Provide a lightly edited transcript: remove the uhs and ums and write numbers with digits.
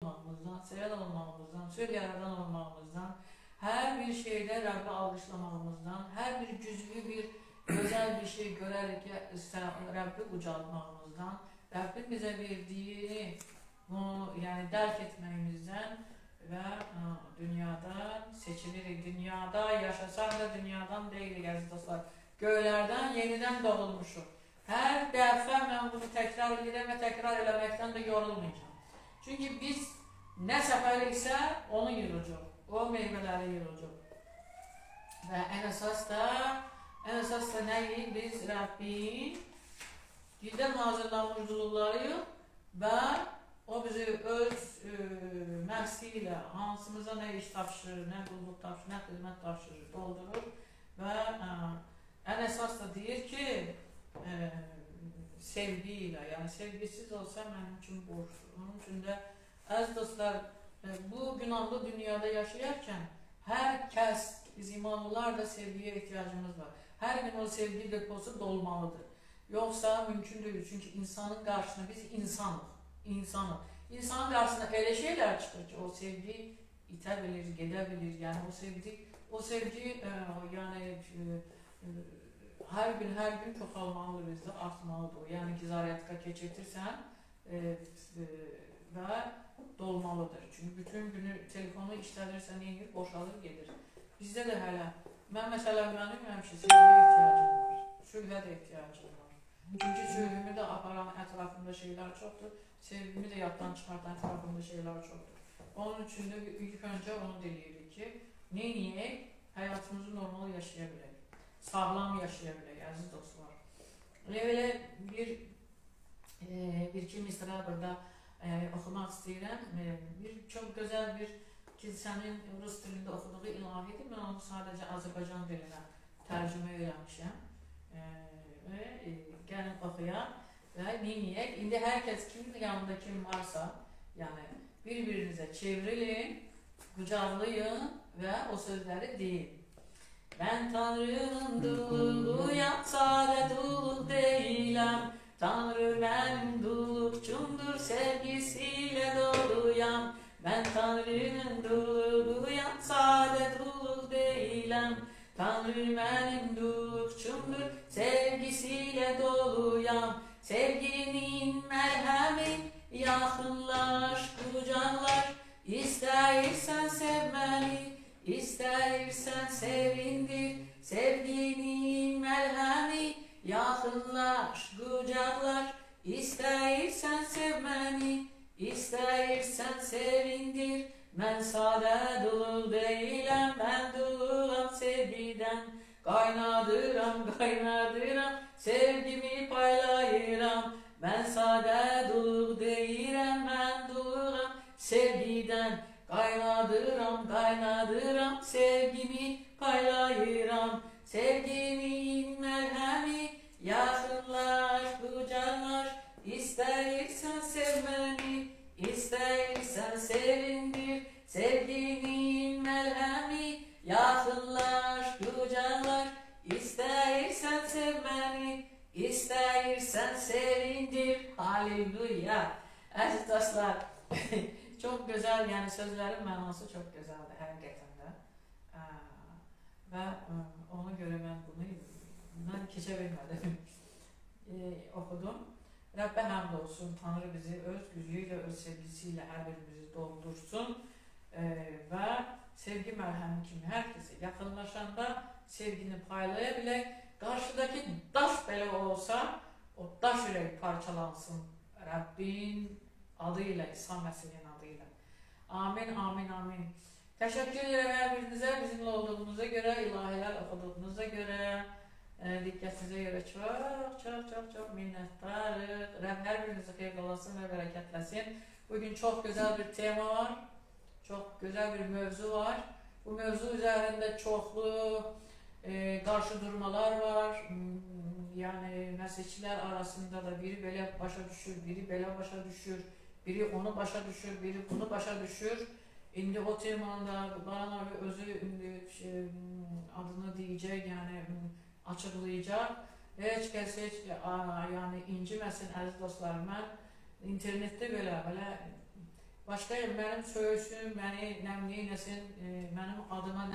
olmamızdan, sevən olmamızdan, söz yaradan olmamızdan, hər bir şeydə Rəbbi alqışlamağımızdan, hər bir güclü bir, gözəl bir şey görərək Rəbbi ucaltmağımızdan, Rəbbin bizə verdiyini bunu yəni dərk etməyimizdən və dünyadan seçilirik. Dünyada yaşasan da dünyadan deyilik əziz dostlar. Göylərdən yenidən doğulmuşuq. Hər dəfə mən bunu təkrar edirəm və təkrar eləməkdən də yorulmayacağım. Çünki biz nə səfərliksə onu yığacaq, o meyvələri yığacaq. Və ən əsas da nəyi? Biz Rəbbin dildən hazırlanmışdırlarıyıq və o bizi öz məhsi ilə hansımıza nə iş tapşırır, nə qulluq tapşırır, nə xidmət tapşırır, doldurur və ən əsas da deyir ki, sevgi ilə, yəni sevgisiz olsa mənim üçün borçdur. Onun üçün də, əziz dostlar, bu günahlı dünyada yaşayarkən hər kəs, biz imanlılar da sevgiyə ehtiyacımız var. Hər gün o sevgi deposu dolmalıdır. Yoxsa mümkün deyil, çünki insanın qarşısına, biz insanıq. İnsanın qarşısına elə şeylər çıxır ki, o sevgi itə bilir, gedə bilir. Yəni o sevgi yəni hər gün çoxalmalıdır bizdə, artmalıdır. Yəni ki, zaryadka keçirtirsən və dolmalıdır. Çünki bütün günü telefonu işlədirsən, neyir, boşalır, gedir. Bizdə də hələ, mən məsələn, mənim həmişə sevgiyə ehtiyacım var, sülhə də ehtiyacım var. Çünki sülhümü də aparan ətrafımda şeylər çoxdur, sevgimi də yaddan çıxartan ətrafımda şeylər çoxdur. Onun üçün də ilk öncə onu deyirik ki, neyniyək? Həyatımızı normal yaşaya bilək, sağlam yaşaya bilək, əziz dostlar. Elə bir-iki misra burada oxumaq istəyirəm. Çox gözəl bir kilsənin rus dilində oxuduğu ilahidir. Mən onu sadəcə Azərbaycan dilinə tərcümə eləmişəm. Gəlin oxuyaq və neyniyək? İndi hər kəs kimin yanında kim varsa, yəni bir-birinizə çevrilin, qucaqlayın və o sözləri deyin. Mən Tanrının duluyam, sadə dul deyiləm. Tanrı mənim dulluqçumdur, sevgisiyle doluyam. Ben Tanrı'nın duluyam, sadə dul deyiləm. Tanrı mənim dulluqçumdur, sevgisiyle doluyam. Sevginin mərhəmi yaxınlaş, qucaqlaş. İstəyirsən sevməni, istəyirsən sevindir. Sevginin mərhəmi yaxınlaş, qucaqlaş. İstəyirsən sevməni, İstəyirsən sevindir. Mən sadə dul deyiləm, mən dululam sevgidən. Qaynadıram, sevgimi paylayıram. Mən sadə dul deyiləm, mən dululam sevgidən. Qaynadıram, sevgimi paylayıram. Sevgimin mərhəmi yaxınlaş, qucaqlaş. İstəyirsən sevməni, istəyirsən sevindir. Sevginin mərhəmi yaxınlaş, qucaqlaş. İstəyirsən sevməni, istəyirsən sevindir. Halleluya. Əziz dostlar, çox gözəl, yəni sözlərin mənası çox gözəldir həqiqətən də. Və ona görə mən keçə bilmədim, oxudum. Rəbbə həmd olsun, Tanrı bizi öz gücüylə, öz sevgisiyle hər birimizi doldursun və sevgi mərhəmi kimi hər kəsə yaxınlaşanda sevgini paylaya bilək. Qarşıdakı daş belə olsa, o daş ürək parçalansın Rəbbin adı ilə, İsa Məsihin adı ilə. Amin, amin, amin. Təşəkkür edirəm hər birinizə, bizimlə olduğunuza görə, ilahilər oxuduğunuza görə. Diqqətinizə görə çox minnətdarıq. Rəbb hər birinizi xeyir olasın və bərəkətləsin. Bugün çox gözəl bir tema var, çox gözəl bir mövzu var. Bu mövzu üzərində çoxlu qarşı durmalar var. Yəni məsihçilər arasında da biri belə başa düşür, biri belə başa düşür, biri onu başa düşür, biri bunu başa düşür. İndi o temanda Baran abi özü adını deyəcək, yəni açıqlayacaq. Heç kəs yəni inciməsin əziz dostlarım. Mən internetdə belə başqa mənim söyüşüm, məni nəmliyinəsin, mənim adıma